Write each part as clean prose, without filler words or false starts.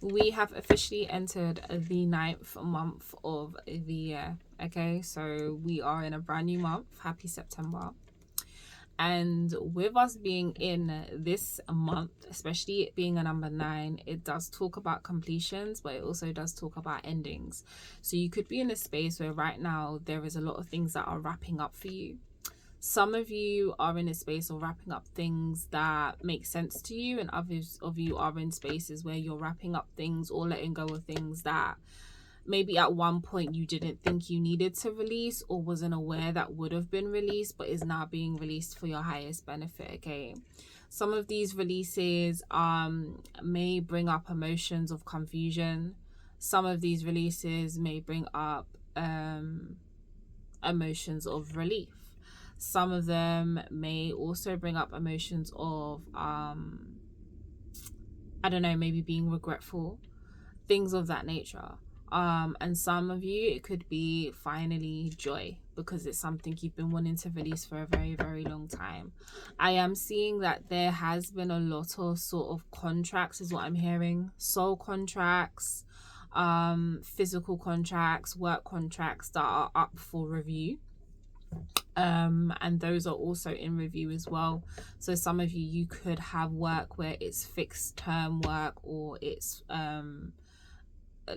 we have officially entered the 9th month of the year. Okay, so we are in a brand new month. Happy September. And with us being in this month, especially it being a number 9, it does talk about completions, but it also does talk about endings. So you could be in a space where right now there is a lot of things that are wrapping up for you. Some of you are in a space of wrapping up things that make sense to you, and others of you are in spaces where you're wrapping up things or letting go of things that maybe at one point you didn't think you needed to release or wasn't aware that would have been released, but is now being released for your highest benefit. Okay, some of these releases may bring up emotions of confusion. Some of these releases may bring up emotions of relief. Some of them may also bring up emotions of I don't know, maybe being regretful, things of that nature. And some of you, it could be finally joy, because it's something you've been wanting to release for a very, very long time. I am seeing that there has been a lot of sort of contracts, is what I'm hearing. Soul contracts, physical contracts, work contracts that are up for review. And those are also in review as well. So some of you could have work where it's fixed term work, or it's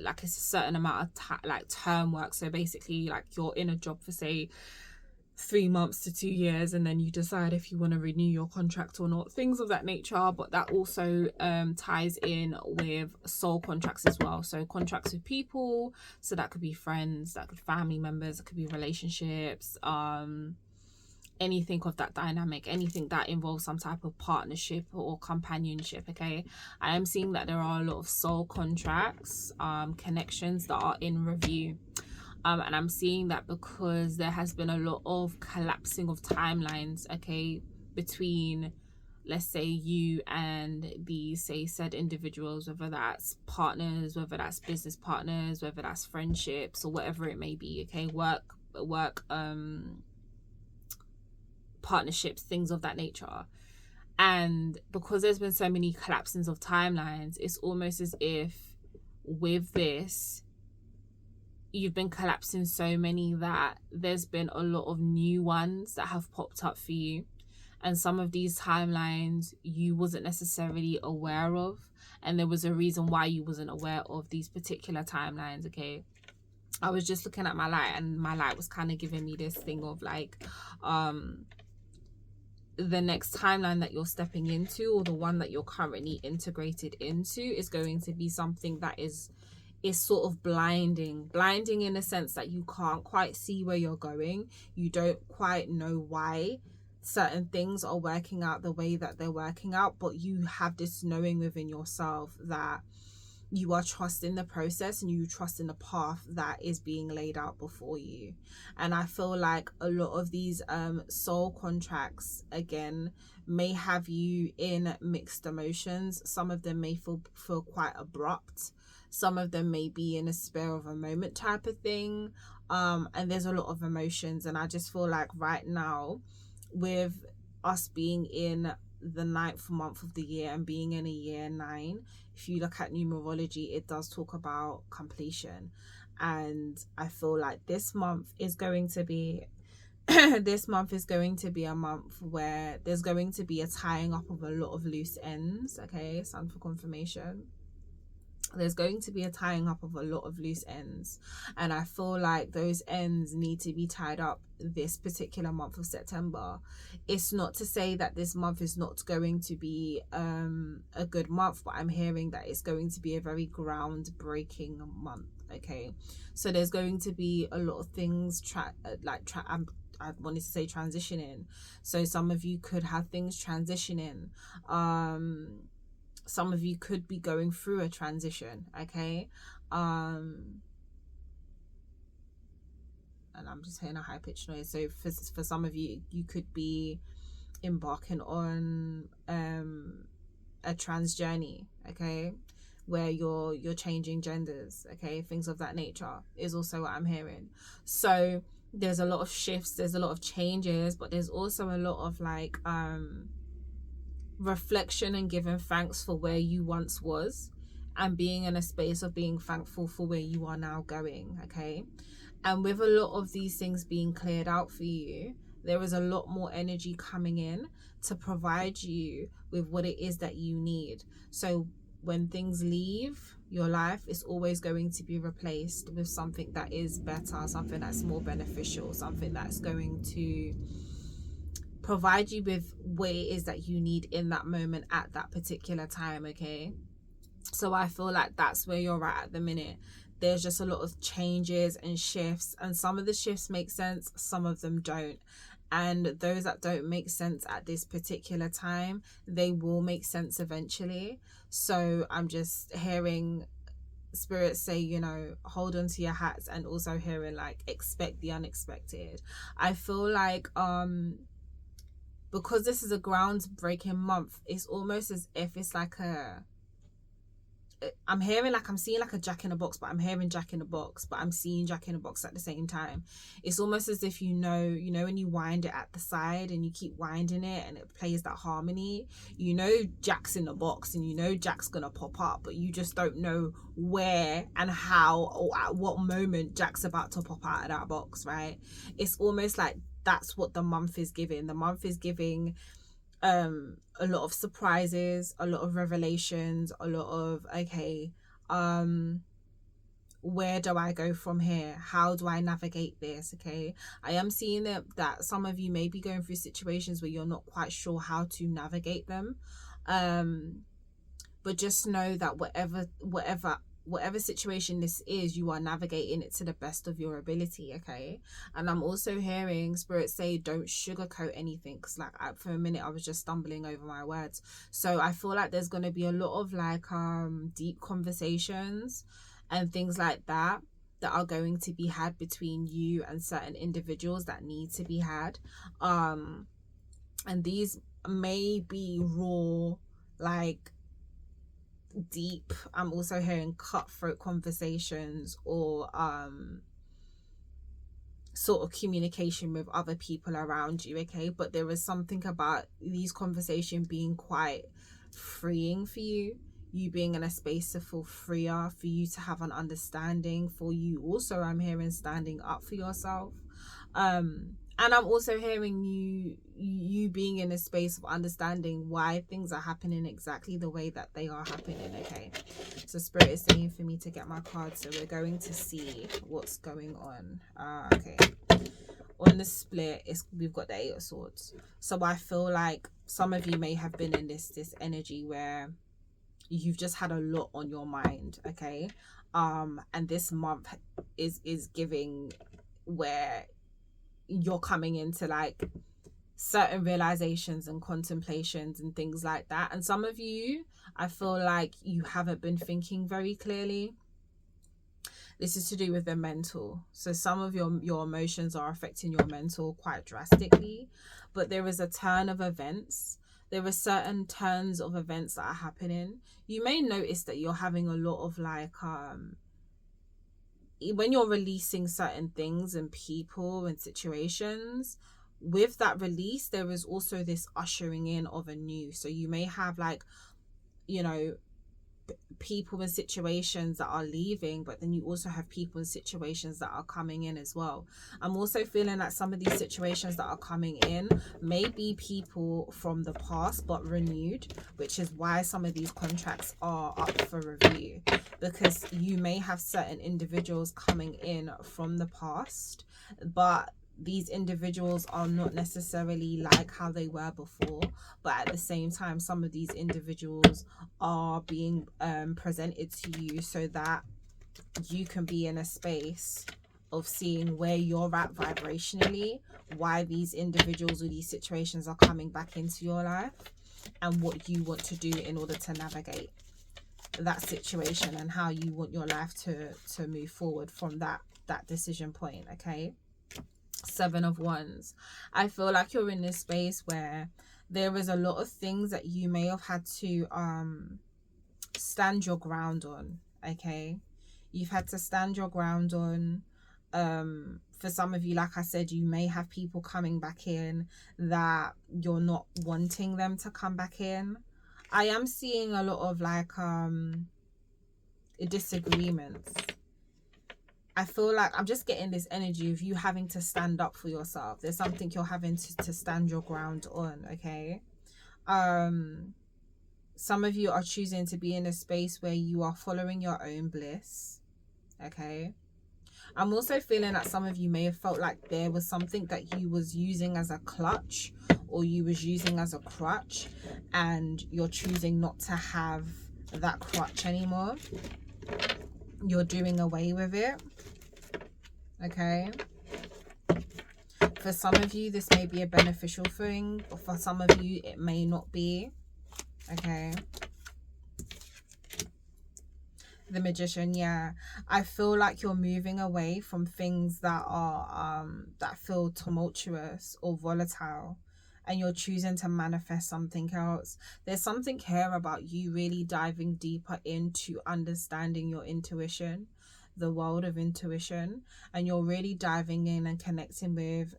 like it's a certain amount of like term work. So basically, like, you're in a job for say 3 months to 2 years, and then you decide if you want to renew your contract or not, things of that nature. But that also ties in with soul contracts as well. So contracts with people, so that could be friends, that could be family members, it could be relationships, anything of that dynamic, anything that involves some type of partnership or companionship. Okay, I am seeing that there are a lot of soul contracts, connections that are in review. And I'm seeing that because there has been a lot of collapsing of timelines, okay, between, let's say, you and these, say, said individuals, whether that's partners, whether that's business partners, whether that's friendships, or whatever it may be. Okay, work partnerships, things of that nature. And because there's been so many collapsings of timelines, it's almost as if with this, you've been collapsing so many that there's been a lot of new ones that have popped up for you. And some of these timelines you wasn't necessarily aware of, and there was a reason why you wasn't aware of these particular timelines. Okay, I was just looking at my light, and my light was kind of giving me this thing of like the next timeline that you're stepping into, or the one that you're currently integrated into, is going to be something that is sort of blinding in a sense that you can't quite see where you're going. You don't quite know why certain things are working out the way that they're working out, but you have this knowing within yourself that you are trusting the process and you trust in the path that is being laid out before you. And I feel like a lot of these soul contracts, again, may have you in mixed emotions. Some of them may feel quite abrupt. Some of them may be in a spur of a moment type of thing. And there's a lot of emotions. And I just feel like right now, with us being in the 9th month of the year and being in a year 9, if you look at numerology, it does talk about completion. And I feel like this month is going to be this month is going to be a month where there's going to be a tying up of a lot of loose ends. Okay, stand for confirmation. There's going to be a tying up of a lot of loose ends, and I feel like those ends need to be tied up this particular month of September. It's not to say that this month is not going to be a good month, but I'm hearing that it's going to be a very groundbreaking month. Okay, so there's going to be a lot of things I wanted to say transitioning. So some of you could have things transitioning. Some of you could be going through a transition. Okay, and I'm just hearing a high pitched noise. So for some of you, you could be embarking on a trans journey. Okay, where you're changing genders. Okay, things of that nature is also what I'm hearing. So there's a lot of shifts, there's a lot of changes, but there's also a lot of like reflection and giving thanks for where you once was, and being in a space of being thankful for where you are now going, okay? And with a lot of these things being cleared out for you, there is a lot more energy coming in to provide you with what it is that you need. So when things leave your life, it's always going to be replaced with something that is better, something that's more beneficial, something that's going to provide you with what it is that you need in that moment at that particular time, okay? So I feel like that's where you're at the minute. There's just a lot of changes and shifts, and some of the shifts make sense, some of them don't. And those that don't make sense at this particular time, they will make sense eventually. So I'm just hearing spirits say, you know, hold on to your hats, and also hearing like expect the unexpected. I feel like because this is a groundbreaking month, it's almost as if it's like I'm hearing like, I'm seeing like a Jack in a Box, but I'm hearing Jack in a Box, but I'm seeing Jack in a Box at the same time. It's almost as if, you know when you wind it at the side and you keep winding it and it plays that harmony, you know Jack's in the box and you know Jack's gonna pop up, but you just don't know where and how or at what moment Jack's about to pop out of that box, right? It's almost like that's what the month is giving. The month is giving a lot of surprises, a lot of revelations, a lot of okay, where do I go from here? How do I navigate this? Okay, I am seeing that some of you may be going through situations where you're not quite sure how to navigate them, but just know that whatever situation this is, you are navigating it to the best of your ability, okay? And I'm also hearing spirits say don't sugarcoat anything, because like for a minute I was just stumbling over my words. So I feel like there's going to be a lot of like deep conversations and things like that are going to be had between you and certain individuals that need to be had, and these may be raw, like deep. I'm also hearing cutthroat conversations or sort of communication with other people around you, okay? But there is something about these conversations being quite freeing for you being in a space to feel freer, for you to have an understanding, for you also, I'm hearing standing up for yourself, and I'm also hearing you being in a space of understanding why things are happening exactly the way that they are happening, okay? So Spirit is saying for me to get my card, so we're going to see what's going on. Okay. On the split, we've got the Eight of Swords. So I feel like some of you may have been in this energy where you've just had a lot on your mind, okay? And this month is giving where you're coming into like certain realizations and contemplations and things like that. And some of you, I feel like you haven't been thinking very clearly. This is to do with the mental. So some of your emotions are affecting your mental quite drastically, but there is a turn of events. There are certain turns of events that are happening. You may notice that you're having a lot of like when you're releasing certain things and people and situations, with that release there is also this ushering in of a new. So you may have like, you know, people and situations that are leaving, but then you also have people and situations that are coming in as well. I'm also feeling that some of these situations that are coming in may be people from the past but renewed, which is why some of these contracts are up for review, because you may have certain individuals coming in from the past, but these individuals are not necessarily like how they were before, but at the same time some of these individuals are being presented to you so that you can be in a space of seeing where you're at vibrationally, why these individuals or these situations are coming back into your life, and what you want to do in order to navigate that situation and how you want your life to move forward from that decision point, okay? Seven of Wands. I feel like you're in this space where there is a lot of things that you may have had to stand your ground on, okay? You've had to stand your ground on. For some of you, like I said, you may have people coming back in that you're not wanting them to come back in. I am seeing a lot of like disagreements. I feel like I'm just getting this energy of you having to stand up for yourself. There's something you're having to stand your ground on, okay? Some of you are choosing to be in a space where you are following your own bliss, okay? I'm also feeling that some of you may have felt like there was something that you was using as a clutch, or you was using as a crutch, and you're choosing not to have that crutch anymore. You're doing away with it, okay? For some of you, this may be a beneficial thing, but for some of you, it may not be, okay? The Magician, yeah. I feel like you're moving away from things that are that feel tumultuous or volatile, and you're choosing to manifest something else. There's something here about you really diving deeper into understanding your intuition, the world of intuition, and you're really diving in and connecting with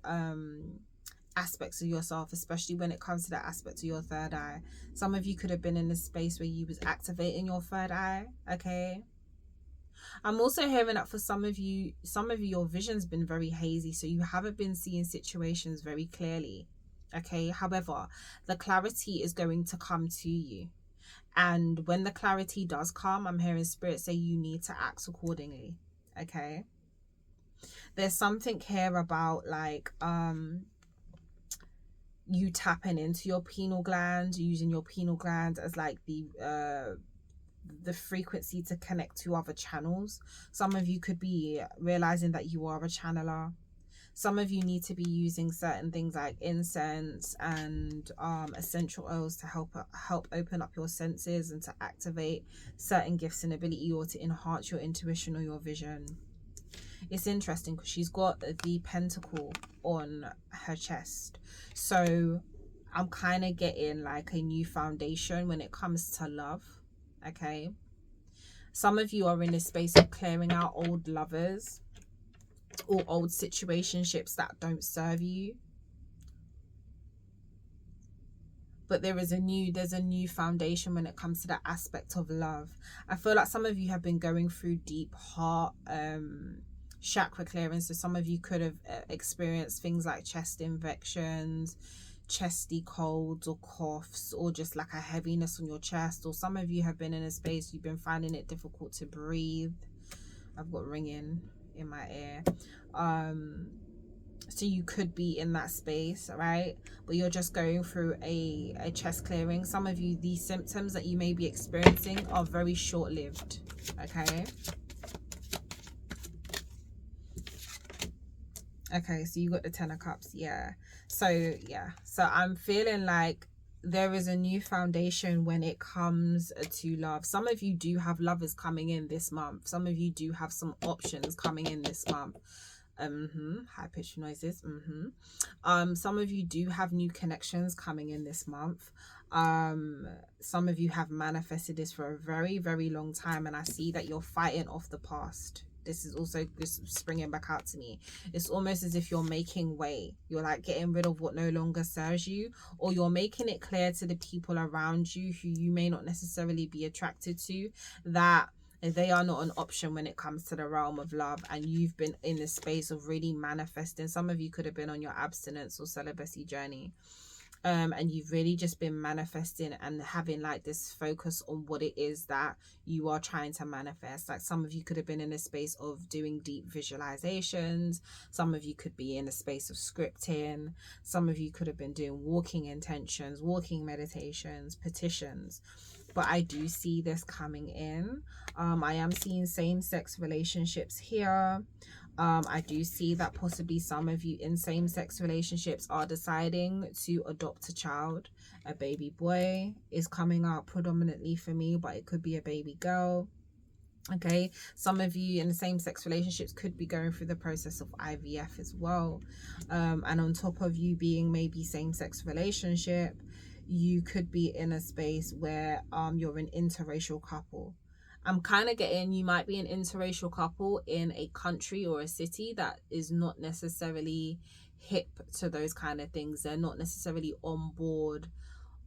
aspects of yourself, especially when it comes to that aspect of your third eye. Some of you could have been in a space where you was activating your third eye, okay? I'm also hearing that for some of you, your vision's been very hazy, so you haven't been seeing situations very clearly, okay? However, the clarity is going to come to you, and when the clarity does come, I'm hearing spirit say you need to act accordingly, okay? There's something here about like you tapping into your pineal gland, using your pineal gland as like the frequency to connect to other channels. Some of you could be realizing that you are a channeler. Some of you need to be using certain things like incense and essential oils to help open up your senses and to activate certain gifts and ability, or to enhance your intuition or your vision. It's interesting because she's got the pentacle on her chest, so I'm kind of getting like a new foundation when it comes to love, okay? Some of you are in this space of clearing out old lovers or old situationships that don't serve you, but there's a new foundation when it comes to that aspect of love. I feel like some of you have been going through deep heart chakra clearing, so some of you could have experienced things like chest infections, chesty colds or coughs, or just like a heaviness on your chest, or some of you have been in a space you've been finding it difficult to breathe. I've got ringing in my ear. So you could be in that space, right? But you're just going through a chest clearing. Some of you, these symptoms that you may be experiencing are very short-lived, okay? Okay, so you got the 10 of Cups, yeah. So I'm feeling like there is a new foundation when it comes to love. Some of you do have lovers coming in this month. Some of you do have some options coming in this month. High pitched noises. Some of you do have new connections coming in this month. Some of you have manifested this for a very, very long time, and I see that you're fighting off the past. This is also just springing back out to me. It's almost as if you're making way. You're like getting rid of what no longer serves you, or you're making it clear to the people around you who you may not necessarily be attracted to that they are not an option when it comes to the realm of love, and you've been in the space of really manifesting. Some of you could have been on your abstinence or celibacy journey, and you've really just been manifesting and having like this focus on what it is that you are trying to manifest. Like some of you could have been in a space of doing deep visualizations. Some of you could be in a space of scripting. Some of you could have been doing walking intentions, walking meditations, petitions. But I do see this coming in. I am seeing same-sex relationships here. I do see that possibly some of you in same-sex relationships are deciding to adopt a child. A baby boy is coming out predominantly for me, but it could be a baby girl. Okay, some of you in the same-sex relationships could be going through the process of IVF as well. And on top of you being maybe same-sex relationship, you could be in a space where you're an interracial couple. I'm kind of getting you might be an interracial couple in a country or a city that is not necessarily hip to those kind of things. They're not necessarily on board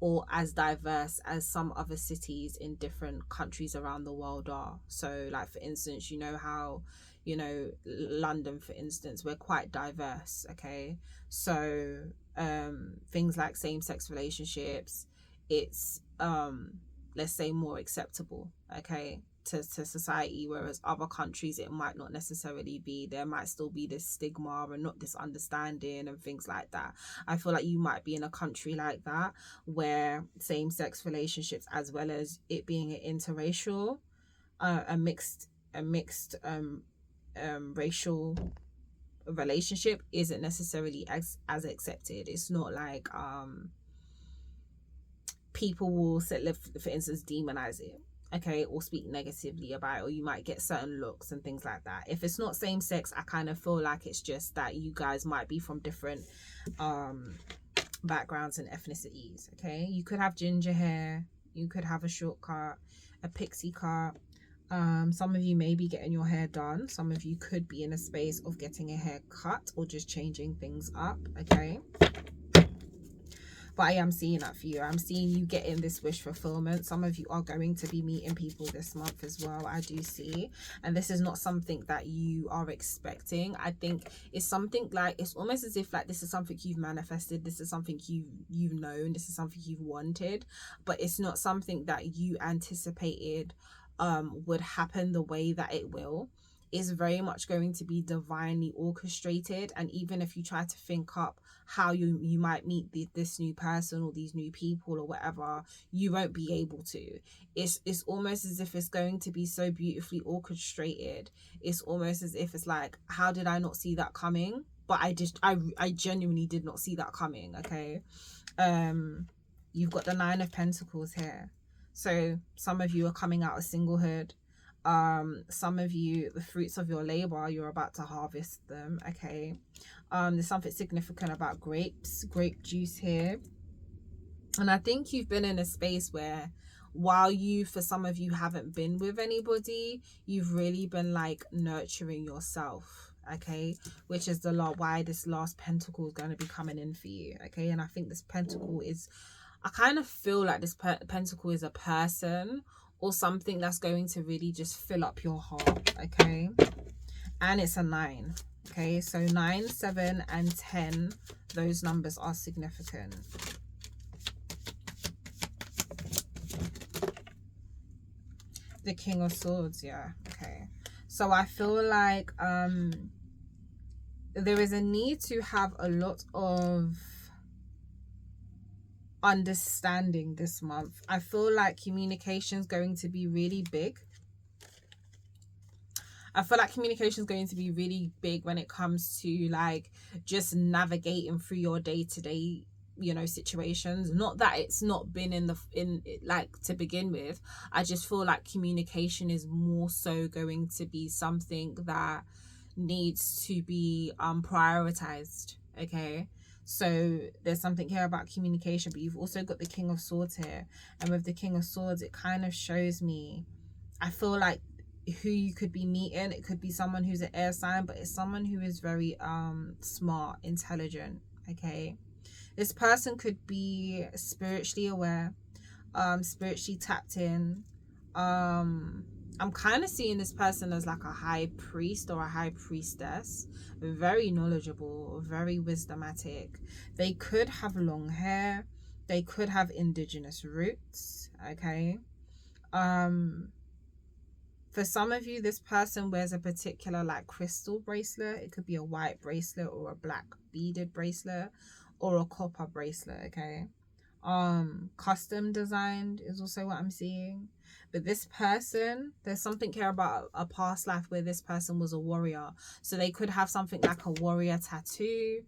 or as diverse as some other cities in different countries around the world are. So like, for instance, you know how, you know, London, for instance, we're quite diverse. Okay, so things like same-sex relationships, it's let's say more acceptable, okay, to society, whereas other countries it might not necessarily be. There might still be this stigma and not this understanding and things like that. I feel like you might be in a country like that where same-sex relationships, as well as it being an interracial, a mixed racial relationship, isn't necessarily as accepted. It's not like people will for instance, demonize it, okay, or speak negatively about it, or you might get certain looks and things like that. If it's not same sex, I kind of feel like it's just that you guys might be from different backgrounds and ethnicities. Okay, you could have ginger hair, you could have a short cut, a pixie cut. Some of you may be getting your hair done. Some of you could be in a space of getting a hair cut or just changing things up. Okay, but I am seeing that for you. I'm seeing you getting this wish fulfillment. Some of you are going to be meeting people this month as well, I do see. And this is not something that you are expecting. I think it's something like, it's almost as if like this is something you've manifested. This is something you've known. This is something you've wanted. But it's not something that you anticipated would happen the way that it will. Is very much going to be divinely orchestrated. And even if you try to think up how you might meet this new person or these new people or whatever, you won't be able to. It's almost as if it's going to be so beautifully orchestrated. It's almost as if it's like, how did I not see that coming? But I genuinely did not see that coming. Okay, you've got the 9 of Pentacles here. So some of you are coming out of singlehood. Some of you, the fruits of your labor, you're about to harvest them. Okay, there's something significant about grape juice here. And I think you've been in a space where, while you, for some of you, haven't been with anybody, you've really been like nurturing yourself. Okay, which is why this last pentacle is going to be coming in for you. Okay, and I think this pentacle is, I kind of feel like this pentacle is a person or something that's going to really just fill up your heart. Okay, and it's a 9. Okay, so 9, 7 and 10, those numbers are significant. The King of Swords, yeah. Okay, so I feel like there is a need to have a lot of understanding this month. I feel like communication is going to be really big. I feel like communication is going to be really big when it comes to like just navigating through your day-to-day, you know, situations. Not that it's not been in like to begin with. I just feel like communication is more so going to be something that needs to be prioritized. Okay, so there's something here about communication, but you've also got the King of Swords here, and with the King of Swords, it kind of shows me, I feel like who you could be meeting, it could be someone who's an air sign, but it's someone who is very smart, intelligent. Okay, this person could be spiritually aware, spiritually tapped in. I'm kind of seeing this person as like a high priest or a high priestess, very knowledgeable, very wisdomatic. They could have long hair, they could have indigenous roots. Okay, for some of you, this person wears a particular like crystal bracelet. It could be a white bracelet or a black beaded bracelet or a copper bracelet. Okay, custom designed is also what I'm seeing. But this person, there's something here about a past life where this person was a warrior, so they could have something like a warrior tattoo,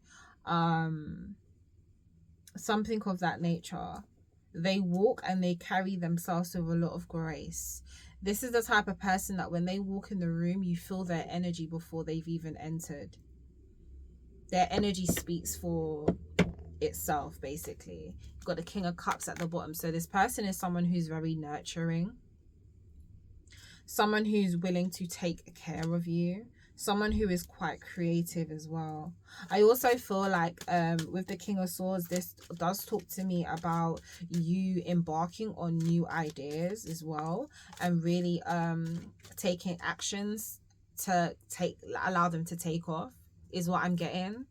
something of that nature. They walk and they carry themselves with a lot of grace. This is the type of person that when they walk in the room, you feel their energy before they've even entered. Their energy speaks for itself, basically. You've got the King of Cups at the bottom. So this person is someone who's very nurturing, someone who's willing to take care of you, someone who is quite creative as well. I also feel like with the King of Swords, this does talk to me about you embarking on new ideas as well, and really taking actions to allow them to take off, is what I'm getting.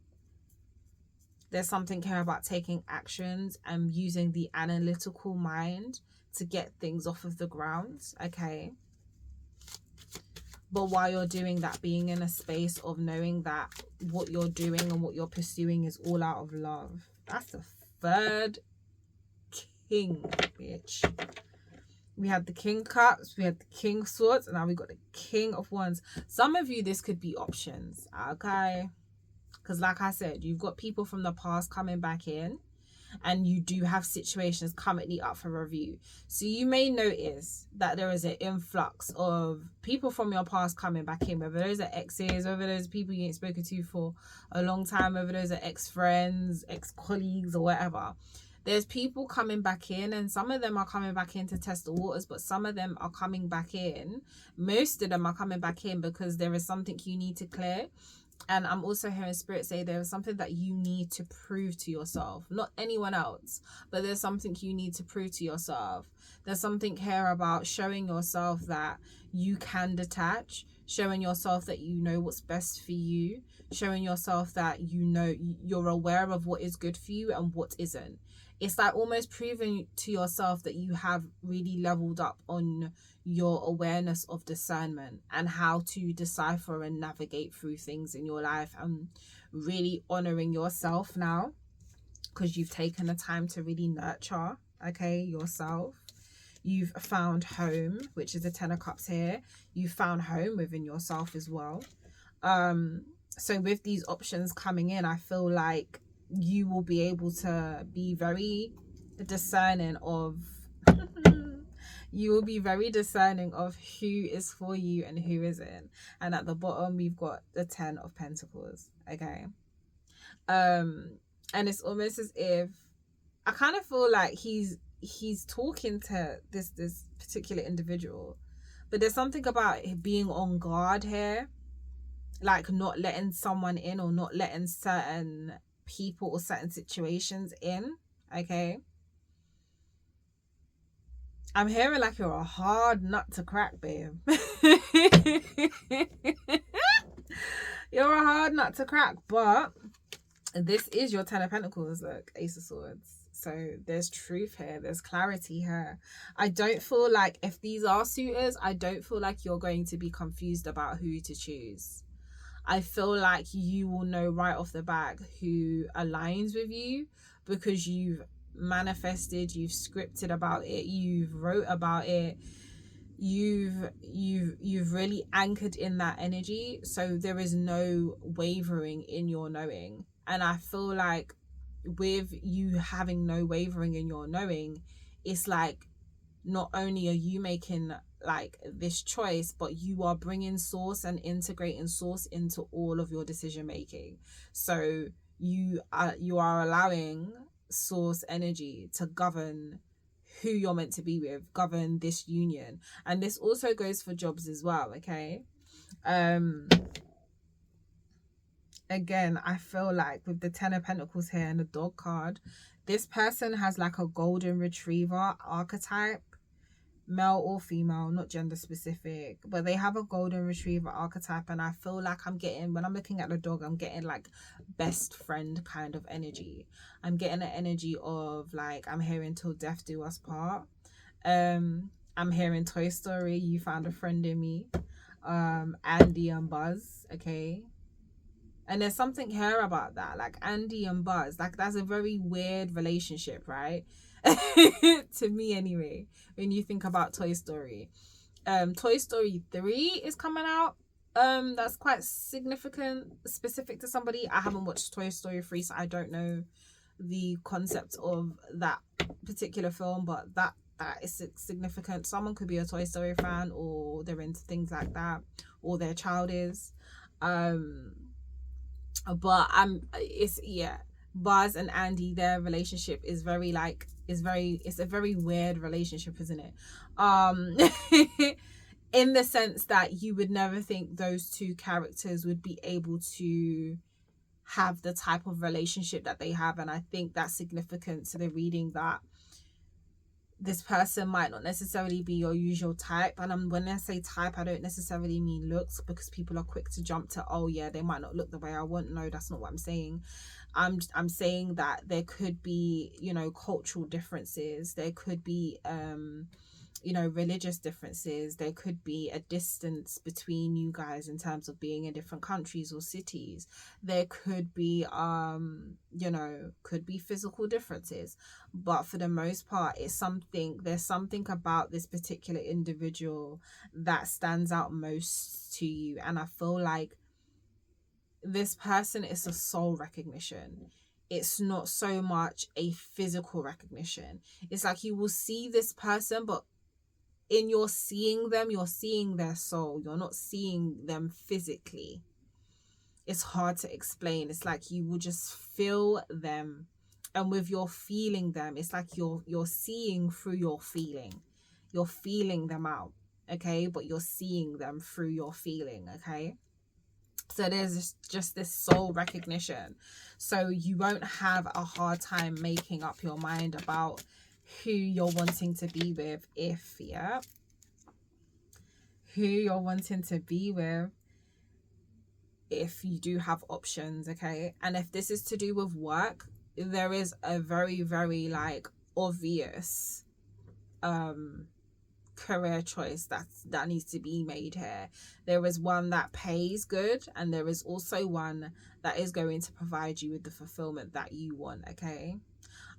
There's something here about taking actions and using the analytical mind to get things off of the ground, okay? But while you're doing that, being in a space of knowing that what you're doing and what you're pursuing is all out of love. That's the third king, bitch. We had the King Cups, we had the King of Swords, and now we got the King of Wands. Some of you, this could be options, okay? Because like I said, you've got people from the past coming back in, and you do have situations currently up for review. So you may notice that there is an influx of people from your past coming back in, whether those are exes, whether those are people you ain't spoken to for a long time, whether those are ex-friends, ex-colleagues, or whatever. There's people coming back in, and some of them are coming back in to test the waters, but some of them are coming back in. Most of them are coming back in because there is something you need to clear. And I'm also hearing Spirit say there is something that you need to prove to yourself, not anyone else, but there's something you need to prove to yourself. There's something here about showing yourself that you can detach, showing yourself that you know what's best for you, showing yourself that you know you're aware of what is good for you and what isn't. It's like almost proving to yourself that you have really leveled up on your awareness of discernment and how to decipher and navigate through things in your life, and really honoring yourself now because you've taken the time to really nurture, okay, yourself. You've found home, which is the Ten of Cups here. You've found home within yourself as well. So with these options coming in, I feel like you will be able to be very discerning of you will be very discerning of who is for you and who isn't. And at the bottom we've got the 10 of Pentacles, okay? And it's almost as if I kind of feel like he's talking to this particular individual, but there's something about being on guard here, like not letting someone in or not letting certain people or certain situations in, okay? I'm hearing like you're a hard nut to crack, babe. You're a hard nut to crack, but this is your 10 of Pentacles, look, Ace of Swords. So there's truth here, there's clarity here. I don't feel like, if these are suitors, I don't feel like you're going to be confused about who to choose. I feel like you will know right off the bat who aligns with you, because you've manifested, you've scripted about it, you've wrote about it, you've really anchored in that energy. So there is no wavering in your knowing. And I feel like with you having no wavering in your knowing, it's like not only are you making like this choice, but you are bringing source and integrating source into all of your decision making. So you are allowing source energy to govern who you're meant to be with, govern this union. And this also goes for jobs as well, okay? Again, I feel like with the 10 of Pentacles here and the dog card, this person has like a golden retriever archetype, male or female, not gender specific, but they have a golden retriever archetype. And I feel like I'm getting, when I'm looking at the dog, I'm getting like best friend kind of energy. I'm getting an energy of like, I'm hearing till death do us part. I'm hearing Toy Story, you found a friend in me. Andy and Buzz, okay? And there's something here about that, like Andy and Buzz, like that's a very weird relationship, right? To me anyway, when you think about Toy Story. Toy Story 3 is coming out. That's quite significant, specific to somebody. I haven't watched Toy Story 3, so I don't know the concept of that particular film, but that is significant. Someone could be a Toy Story fan, or they're into things like that, or their child is. But Buzz and Andy, their relationship is very like, it's a very weird relationship, isn't it? in the sense that you would never think those two characters would be able to have the type of relationship that they have. And I think that's significant to the reading, that this person might not necessarily be your usual type. And when I say type, I don't necessarily mean looks, because people are quick to jump to, oh yeah, they might not look the way I want. No, that's not what I'm saying. I'm saying that there could be, you know, cultural differences. There could be you know, religious differences. There could be a distance between you guys in terms of being in different countries or cities. There could be you know, could be physical differences, but for the most part, there's something about this particular individual that stands out most to you. And I feel like this person is a soul recognition. It's not so much a physical recognition. It's like you will see this person, but in your seeing them, you're seeing their soul. You're not seeing them physically. It's hard to explain. It's like you will just feel them, and with your feeling them, it's like you're seeing through your feeling. You're feeling them out, okay, but you're seeing them through your feeling, okay. So there's just this soul recognition. So you won't have a hard time making up your mind about who you're wanting to be with, who you're wanting to be with, if you do have options, okay. And if this is to do with work, there is a very, very like obvious career choice that needs to be made here. There is one that pays good, and there is also one that is going to provide you with the fulfillment that you want, okay.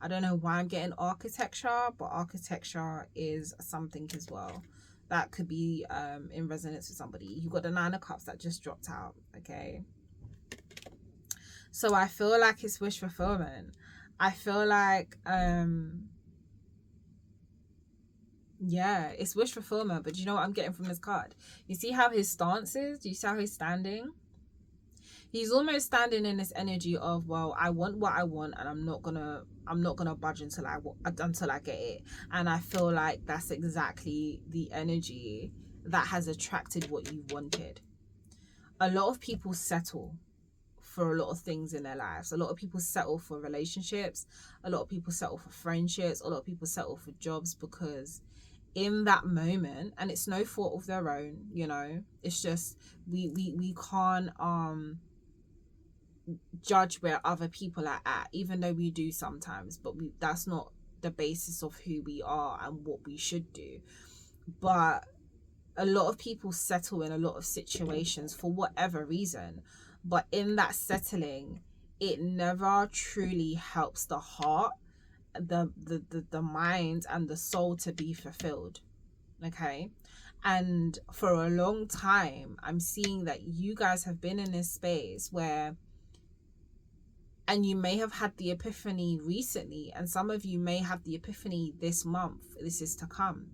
I don't know why I'm getting architecture, but architecture is something as well that could be in resonance with somebody. You got the Nine of Cups that just dropped out, okay. So I feel like it's wish fulfillment. I feel like yeah, it's wish fulfillment. But do you know what I'm getting from this card? You see how his stance is? Do you see how he's standing? He's almost standing in this energy of, well, I want what I want, and I'm not gonna budge until I get it. And I feel like that's exactly the energy that has attracted what you wanted. A lot of people settle for a lot of things in their lives. A lot of people settle for relationships. A lot of people settle for friendships. A lot of people settle for jobs, because in that moment, and it's no fault of their own, you know, it's just we can't judge where other people are at, even though we do sometimes, but that's not the basis of who we are and what we should do. But a lot of people settle in a lot of situations for whatever reason, but in that settling, it never truly helps the heart, the mind and the soul to be fulfilled, okay. And for a long time, I'm seeing that you guys have been in this space where, and you may have had the epiphany recently, and some of you may have the epiphany this month, this is to come,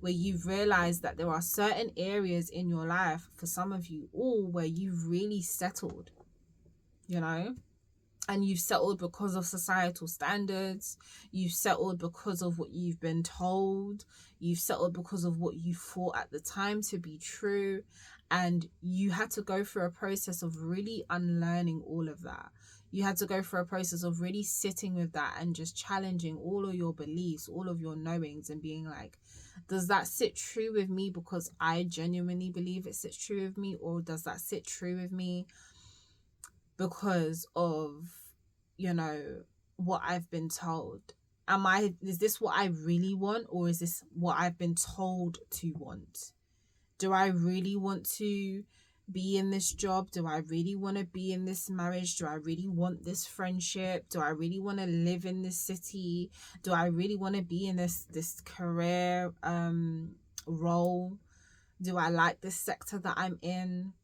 where you've realized that there are certain areas in your life, for some of you all, where you've really settled, you know. And you've settled because of societal standards. You've settled because of what you've been told. You've settled because of what you thought at the time to be true. And you had to go through a process of really unlearning all of that. You had to go through a process of really sitting with that and just challenging all of your beliefs, all of your knowings, and being like, does that sit true with me because I genuinely believe it sits true with me? Or does that sit true with me because of, you know, what I've been told? Is this what I really want, or is this what I've been told to want? Do I really want to be in this job? Do I really want to be in this marriage? Do I really want this friendship? Do I really want to live in this city? Do I really want to be in this career role? Do I like this sector that I'm in?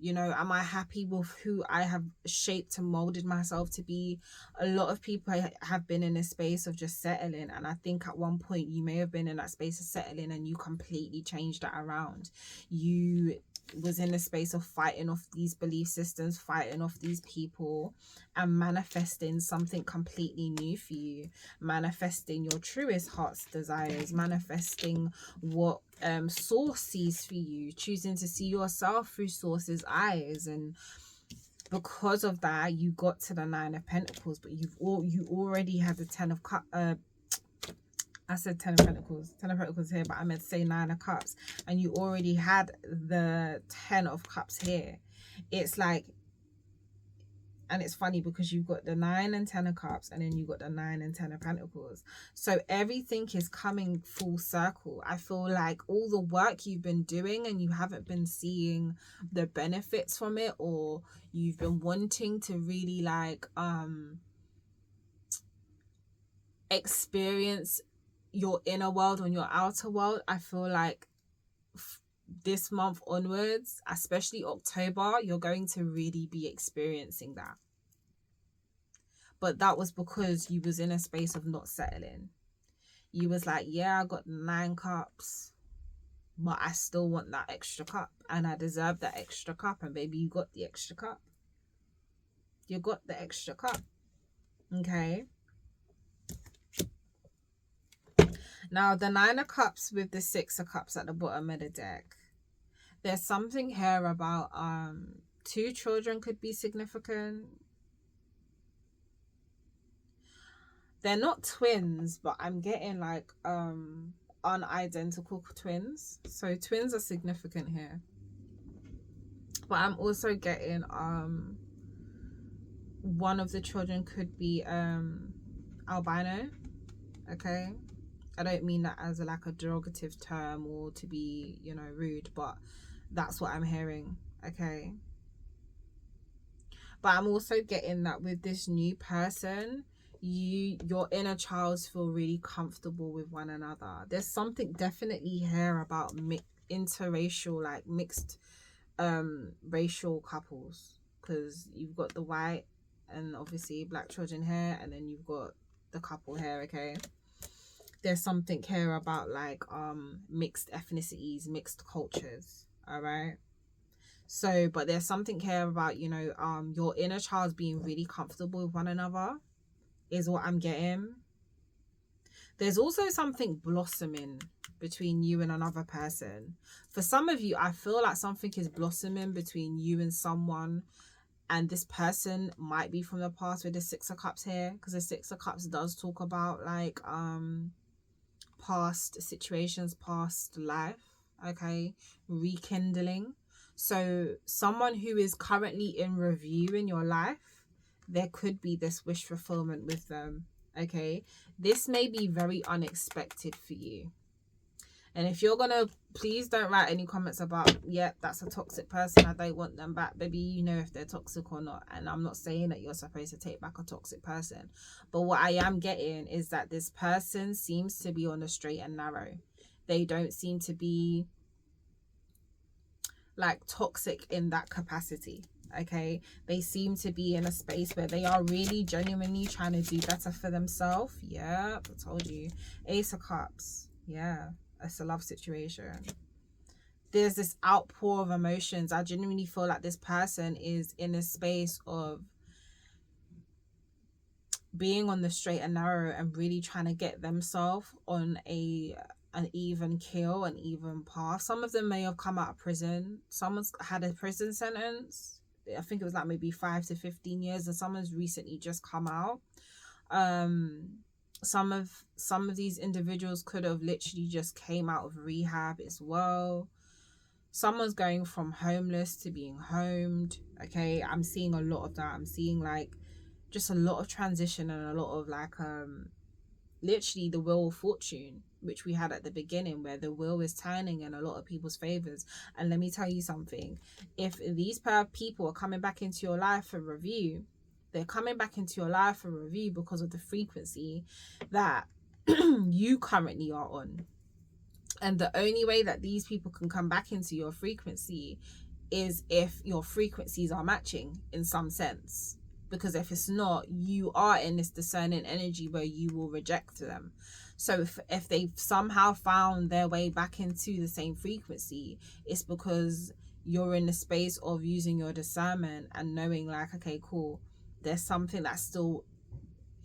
You know, am I happy with who I have shaped and molded myself to be? A lot of people have been in a space of just settling. And I think at one point you may have been in that space of settling and you completely changed that around. You was in the space of fighting off these belief systems, fighting off these people, and manifesting something completely new for you, manifesting your truest heart's desires, manifesting what source sees for you, choosing to see yourself through source's eyes. And because of that, you got to the Nine of Pentacles, but you already had the Ten of Cups. I said Ten of Pentacles. Ten of Pentacles here, but I meant to say Nine of Cups. And you already had the Ten of Cups here. It's like, and it's funny because you've got the 9 and 10 of Cups, and then you got the 9 and 10 of Pentacles. So everything is coming full circle. I feel like all the work you've been doing and you haven't been seeing the benefits from it, or you've been wanting to really like experience your inner world on your outer world. I feel like this month onwards, especially October, you're going to really be experiencing that. But that was because you was in a space of not settling. You was like, yeah, I got 9 cups, but I still want that extra cup, and I deserve that extra cup. And baby, you got the extra cup. You got the extra cup. Okay. Now, the 9 of Cups with the 6 of Cups at the bottom of the deck. There's something here about 2 children could be significant. They're not twins, but I'm getting like unidentical twins. So twins are significant here. But I'm also getting one of the children could be albino. Okay. I don't mean that as like a derogative term or to be, you know, rude, but that's what I'm hearing. Okay. But I'm also getting that with this new person, your inner childs feel really comfortable with one another. There's something definitely here about interracial, like mixed racial couples, because you've got the white and obviously black children here, and then you've got the couple here. Okay. There's something here about like mixed ethnicities, mixed cultures. All right. So, but there's something here about, you know, your inner child being really comfortable with one another is what I'm getting. There's also something blossoming between you and another person. For some of you, I feel like something is blossoming between you and someone, and this person might be from the past with the 6 of Cups here, because the 6 of Cups does talk about like past situations, past life. Okay, rekindling. So someone who is currently in review in your life, there could be this wish fulfillment with them. Okay, this may be very unexpected for you. And if you're gonna, please don't write any comments about, yeah, that's a toxic person, I don't want them back. Baby, you know if they're toxic or not. And I'm not saying that you're supposed to take back a toxic person, but what I am getting is that this person seems to be on the straight and narrow. They don't seem to be like toxic in that capacity. Okay, they seem to be in a space where they are really genuinely trying to do better for themselves. Yeah, I told you. Ace of Cups. Yeah, it's a love situation. There's this outpour of emotions. I genuinely feel like this person is in a space of being on the straight and narrow and really trying to get themselves on an even keel, an even path. Some of them may have come out of prison. Someone's had a prison sentence. I think it was like maybe 5 to 15 years, and someone's recently just come out. Some of these individuals could have literally just came out of rehab as well. Someone's going from homeless to being homed. Okay, I'm seeing a lot of that. I'm seeing like just a lot of transition and a lot of like literally the wheel of fortune, which we had at the beginning, where the wheel is turning in a lot of people's favors. And let me tell you something, if these people are coming back into your life for review, they're coming back into your life for review because of the frequency that you currently are on. And the only way that these people can come back into your frequency is if your frequencies are matching in some sense. Because if it's not, you are in this discerning energy where you will reject them. So if they've somehow found their way back into the same frequency, it's because you're in the space of using your discernment and knowing like, okay, cool, there's something that still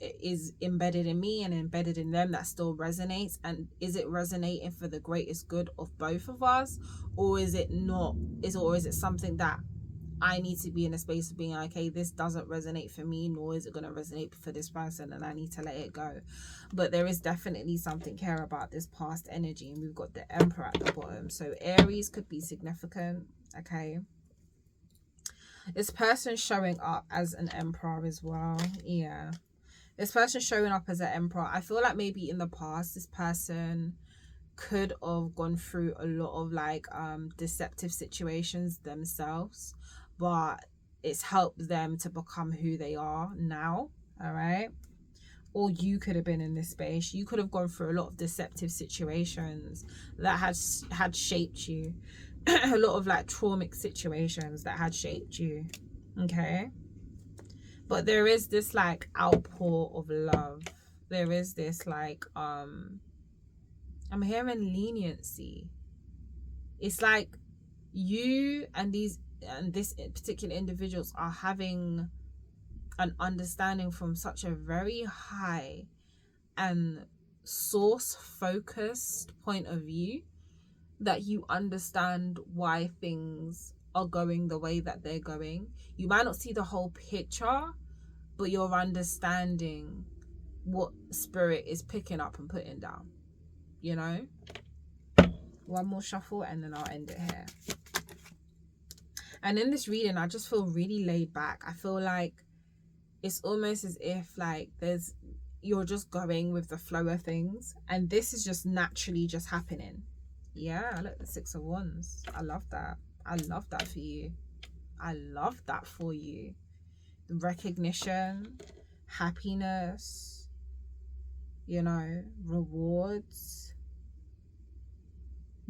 is embedded in me and embedded in them that still resonates. And is it resonating for the greatest good of both of us, or is it not? Or is it something that I need to be in a space of being like, okay, this doesn't resonate for me, nor is it going to resonate for this person, and I need to let it go. But there is definitely something here about this past energy, and we've got the Emperor at the bottom. So Aries could be significant, okay? This person showing up as an Emperor as well, yeah. This person showing up as an Emperor, I feel like maybe in the past, this person could have gone through a lot of like deceptive situations themselves, but it's helped them to become who they are now. All right. Or you could have been in this space. You could have gone through a lot of deceptive situations that had shaped you. A lot of like traumatic situations that had shaped you. Okay. But there is this like outpour of love. There is this like I'm hearing leniency. It's like you and this particular individuals are having an understanding from such a very high and source focused point of view that you understand why things are going the way that they're going. You might not see the whole picture, but you're understanding what spirit is picking up and putting down, you know? One more shuffle and then I'll end it here. And in this reading, I just feel really laid back. I feel like it's almost as if like you're just going with the flow of things, and this is just naturally just happening. Yeah, look, the Six of Wands. I love that. I love that for you. I love that for you. The recognition, happiness, you know, rewards,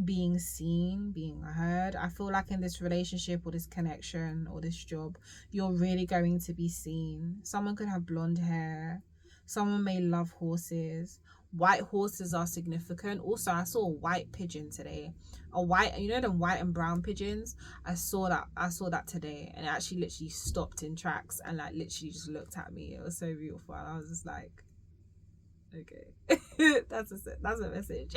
being seen, being heard. I feel like in this relationship or this connection or this job, you're really going to be seen. Someone could have blonde hair. Someone may love horses. White horses are significant. Also, I saw a white pigeon today. A white, you know, them white and brown pigeons. I saw that today, and it actually literally stopped in tracks and like literally just looked at me. It was so beautiful. And I was just like, okay, that's a message.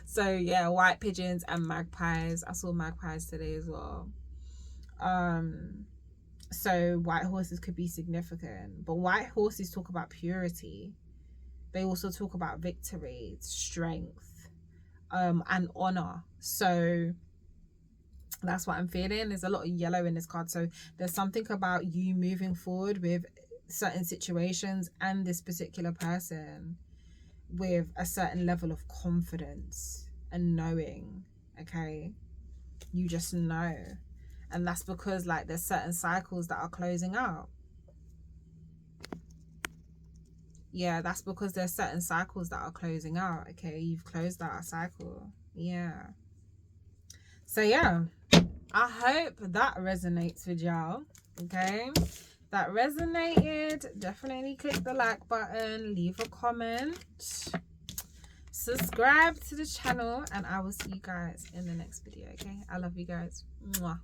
So yeah, white pigeons and magpies. I saw magpies today as well. So white horses could be significant, but white horses talk about purity. They also talk about victory, strength, and honor. So that's what I'm feeling. There's a lot of yellow in this card, so there's something about you moving forward with certain situations and this particular person with a certain level of confidence and knowing. Okay, you just know, and that's because like there's certain cycles that are closing out. Yeah, that's because there's certain cycles that are closing out. Okay, you've closed out a cycle. Yeah. So yeah, I hope that resonates with y'all. Okay, that resonated, definitely click the like button, leave a comment, subscribe to the channel, and I will see you guys in the next video. Okay, I love you guys. Mwah.